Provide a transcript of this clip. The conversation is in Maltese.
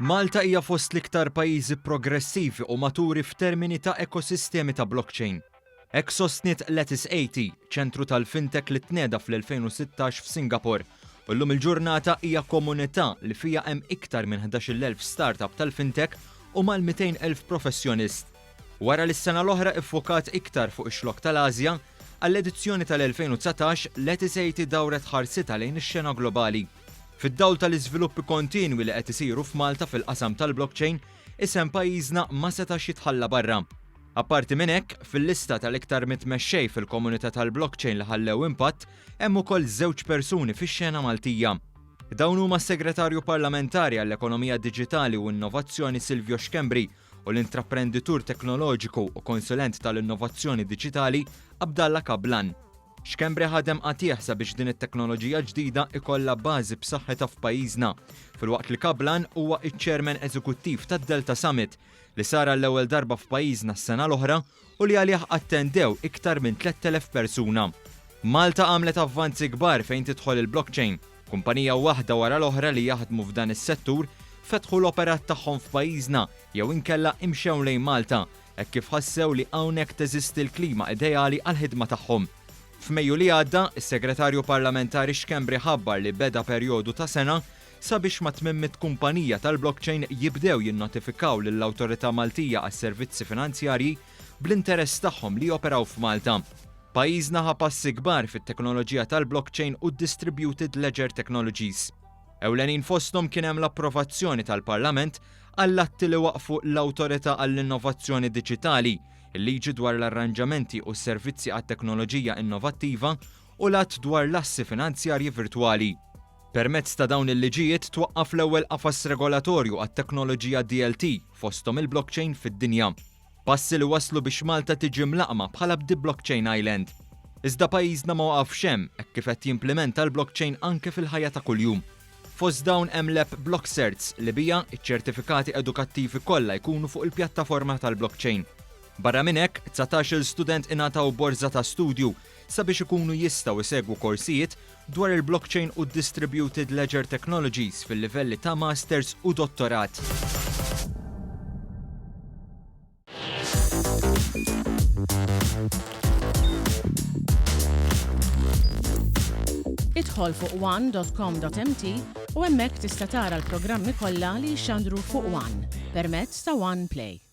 Malta hija fost l-iktar pajjiżi progressivi u maturi f'termini ta' ekosistemi ta' blockchain. Hekk sostniet Lattice 80, ċentru tal-fintech li tnieda fl-2016 f'Singapore, u llum il-ġurnata hija komunità li fija hemm iktar minn 11,000 startup tal-fintech u mal-200,000 professjonist. Wara li s-sena l-oħra iffokat iktar fuq ix-xlokk tal-Asja, għall-edizzjoni tal-2019 Lattice 80 dawret ħarsitha lejn ix-xena globali. Fid-dawl tal-iżviluppi kontinwi li qed isiru f'Malta fil-qasam tal-blockchain, isem pajjiżna ma setax jitħalla barra. Apparti minn hekk, fil-lista tal-iktar mitmexxej fil-komunità tal-blockchain li ħallew impatt, hemm ukoll żewġ persuni fix-xena Maltija. Dawn huma s-Segretarju Parlamentari għall-Ekonomija Diġitali u Innovazzjoni Silvio Xkembri u l-intraprenditur teknoloġiku u konsulent tal-innovazzjoni diġitali Abdallah Kablan. Xkembri ħadem qatih sabiex din it-teknoloġija ġdida ikollha bażi b'saħħitha f'pajjiżna, filwaqt li Kablan huwa iċ-Chairman Eżekuttiv tad-Delta Summit li sara l-ewwel darba f'pajjiżna s-sena l-oħra u li għalih attendew iktar minn 3,000 persuna. Malta għamlet avvanzi kbar fejn tidħol il-blockchain. Kumpanija waħda wara l-oħra li jaħdmu f'dan is-settur fetħu l-operat tagħhom f'pajjiżna jew inkella imxew lejn Malta, hekk kif ħassew li hawnhekk teżisti l-klima ideali għall-ħidma tagħhom. F'Mejju li għadda, is-Segretarju Parlamentari Xkembri ħabbar li beda perjodu ta' sena sabiex ma tmimmit kumpanija tal-blockchain jibdew jinnotifikaw lill-Awtorità Maltija għas-servizzi finanzjarji bl-interess tagħhom li joperaw f'Malta. Pajjiżna ħa passi kbar fit-teknoloġija tal-blockchain u distributed ledger technologies. Ewlenin fosthom kien hemm l-approvazzjoni tal-Parlament għall-atti li waqfu l-Awtorità għall-Innovazzjoni Diġitali, il-liġi dwar l-arranġamenti u s-servizzi għat-teknoloġija innovattiva u l-att dwar l-assi finanzjarji virtwali. Permezz ta' dawn il-liġijiet twaqqaf l-ewwel qafas regolatorju għat-teknoloġija DLT fosthom il-blockchain fid-dinja. Passi li waslu biex Malta tiġi mlaqma bħala b'di Blockchain Island. Iżda pajjiżna ma waqafx hemm hekk kif qed jimplementa l-blockchain anke fil-ħajja ta' kuljum. Fost dawn hemm l-app BlockCerts li bija iċ-ċertifikati edukattivi kollha jkunu fuq il-pjattaforma tal-blockchain. Barra minn hekk, 19 student ingħataw borża ta' studju sabiex ikunu jistgħu jsegwu korsijiet dwar il-blockchain u distributed ledger technologies fil-livelli ta' masters u dottorat. Idħol fuq one.com.mt u hemmhekk tista' tara l-programmi kollha li jxandru fuq One permezz ta' One Play.